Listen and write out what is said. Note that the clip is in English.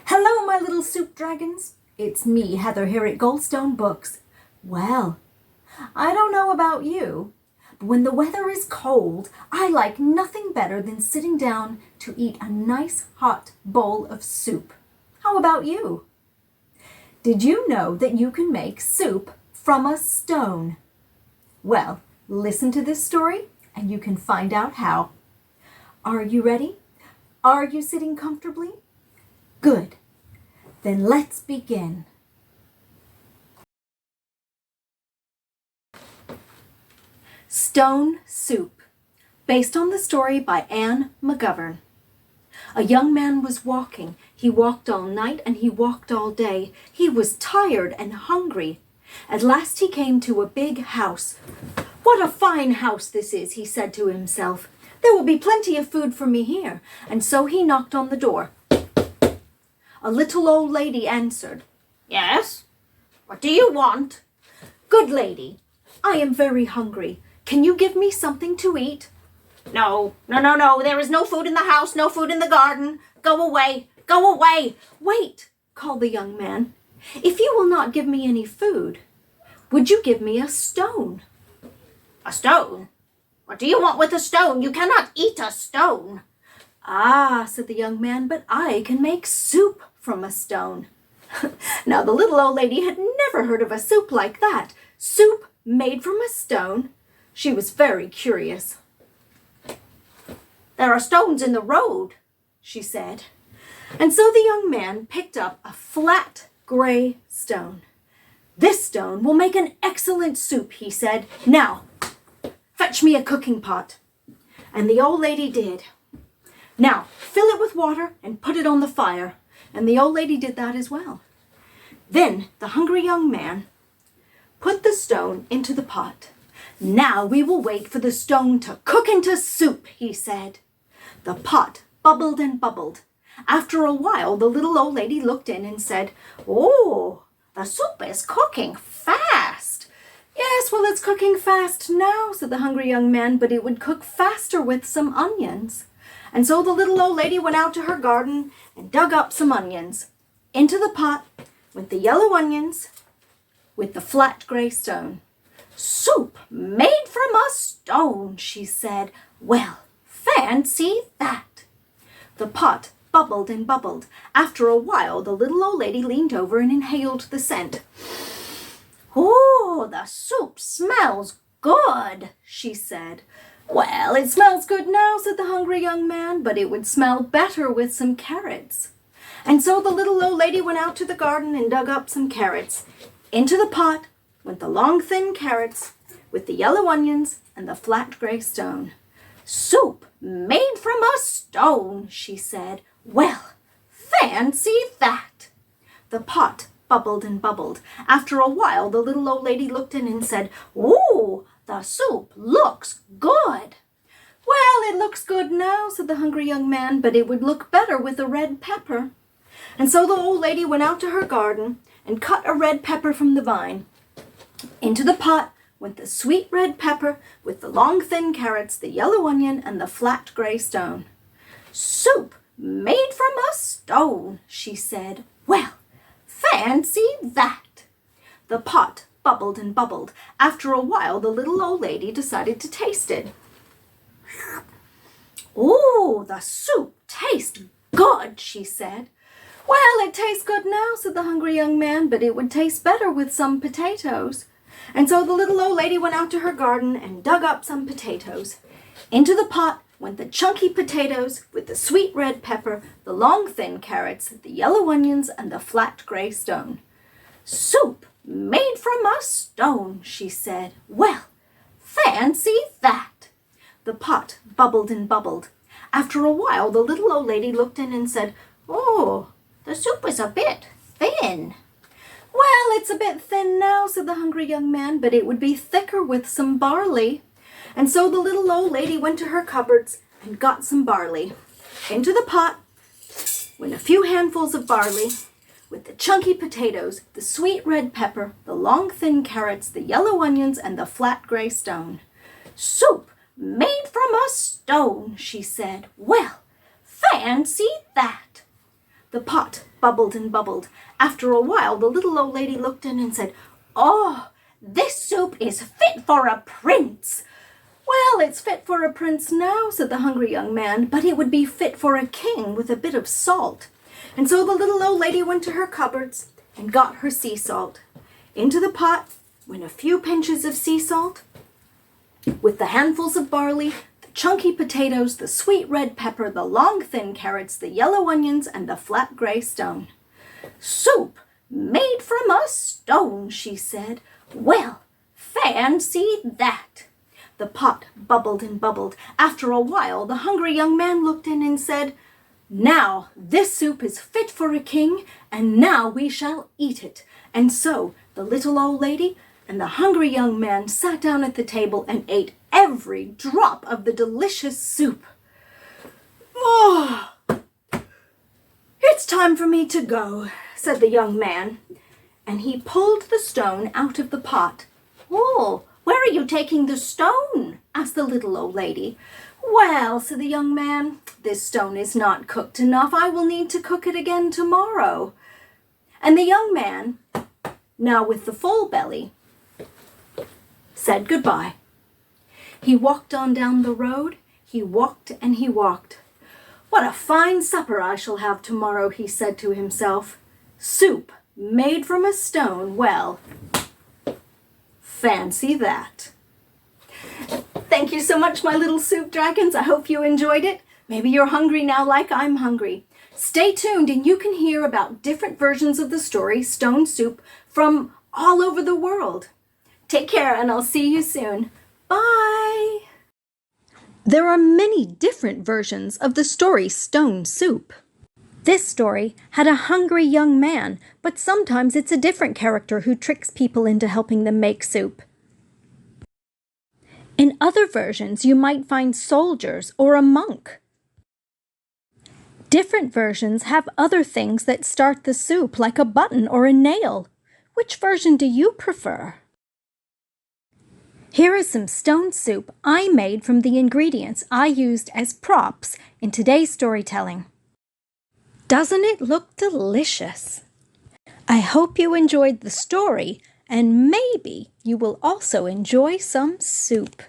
Hello, my little soup dragons. It's me, Heather, here at Goldstone Books. Well, I don't know about you, but when the weather is cold, I like nothing better than sitting down to eat a nice hot bowl of soup. How about you? Did you know that you can make soup from a stone? Well, listen to this story and you can find out how. Are you ready? Are you sitting comfortably? Good. Then let's begin. Stone Soup, based on the story by Anne McGovern. A young man was walking. He walked all night and he walked all day. He was tired and hungry. At last he came to a big house. "What a fine house this is," he said to himself. "There will be plenty of food for me here." And so he knocked on the door. A little old lady answered. "Yes? What do you want?" "Good lady, I am very hungry. Can you give me something to eat?" No. There is no food in the house, no food in the garden. Go away, go away." "Wait," called the young man. "If you will not give me any food, would you give me a stone?" "A stone? What do you want with a stone? You cannot eat a stone." "Ah," said the young man, "but I can make soup from a stone." Now the little old lady had never heard of a soup like that. Soup made from a stone. She was very curious. "There are stones in the road," she said. And so the young man picked up a flat gray stone. "This stone will make an excellent soup," he said. "Now, fetch me a cooking pot." And the old lady did. "Now, fill it with water and put it on the fire." And the old lady did that as well. Then the hungry young man put the stone into the pot. "Now we will wait for the stone to cook into soup," he said. The pot bubbled and bubbled. After a while, the little old lady looked in and said, "Oh, the soup is cooking fast." "Yes, well, it's cooking fast now," said the hungry young man, "but it would cook faster with some onions." And so the little old lady went out to her garden and dug up some onions. Into the pot went the yellow onions with the flat gray stone. "Soup made from a stone," she said. "Well, fancy that." The pot bubbled and bubbled. After a while, the little old lady leaned over and inhaled the scent. "Oh, the soup smells good," she said. "Well, it smells good now," said the hungry young man, "but it would smell better with some carrots." And so the little old lady went out to the garden and dug up some carrots. Into the pot went the long, thin carrots with the yellow onions and the flat gray stone. "Soup made from a stone," she said. "Well, fancy that." The pot bubbled and bubbled. After a while, the little old lady looked in and said, "Ooh, the soup looks good." "Well, it looks good now," said the hungry young man, "but it would look better with a red pepper." And so the old lady went out to her garden and cut a red pepper from the vine. Into the pot went the sweet red pepper with the long thin carrots, the yellow onion, and the flat gray stone. "Soup made from a stone," she said. "Well, fancy that." The pot bubbled and bubbled. After a while, the little old lady decided to taste it. "Oh, the soup tastes good," she said. "Well, it tastes good now," said the hungry young man, "but it would taste better with some potatoes." And so the little old lady went out to her garden and dug up some potatoes. Into the pot went the chunky potatoes with the sweet red pepper, the long thin carrots, the yellow onions, and the flat gray stone. "Soup made from a stone," she said. "Well, fancy that." The pot bubbled and bubbled. After a while, the little old lady looked in and said, "Oh, the soup is a bit thin." "Well, it's a bit thin now," said the hungry young man, "but it would be thicker with some barley." And so the little old lady went to her cupboards and got some barley. Into the pot went a few handfuls of barley with the chunky potatoes, the sweet red pepper, the long thin carrots, the yellow onions, and the flat gray stone. "Soup made from a stone," she said. "Well, fancy that." The pot bubbled and bubbled. After a while, the little old lady looked in and said, "Oh, this soup is fit for a prince." "Well, it's fit for a prince now," said the hungry young man, "but it would be fit for a king with a bit of salt." And so the little old lady went to her cupboards and got her sea salt. Into the pot went a few pinches of sea salt, with the handfuls of barley, the chunky potatoes, the sweet red pepper, the long thin carrots, the yellow onions, and the flat gray stone. "Soup made from a stone," she said. "Well, fancy that." The pot bubbled and bubbled. After a while, the hungry young man looked in and said, "Now this soup is fit for a king, and now we shall eat it." And so the little old lady and the hungry young man sat down at the table and ate every drop of the delicious soup. "Oh, it's time for me to go," said the young man, and he pulled the stone out of the pot. "Oh, where are you taking the stone?" asked the little old lady. "Well," said the young man, "this stone is not cooked enough. I will need to cook it again tomorrow." And the young man, now with the full belly, said goodbye. He walked on down the road. He walked and he walked. "What a fine supper I shall have tomorrow," he said to himself. "Soup made from a stone. Well, fancy that." Thank you so much, my little soup dragons. I hope you enjoyed it. Maybe you're hungry now like I'm hungry. Stay tuned and you can hear about different versions of the story Stone Soup from all over the world. Take care and I'll see you soon. Bye! There are many different versions of the story Stone Soup. This story had a hungry young man, but sometimes it's a different character who tricks people into helping them make soup. In other versions, you might find soldiers or a monk. Different versions have other things that start the soup, like a button or a nail. Which version do you prefer? Here is some stone soup I made from the ingredients I used as props in today's storytelling. Doesn't it look delicious? I hope you enjoyed the story, and maybe you will also enjoy some soup.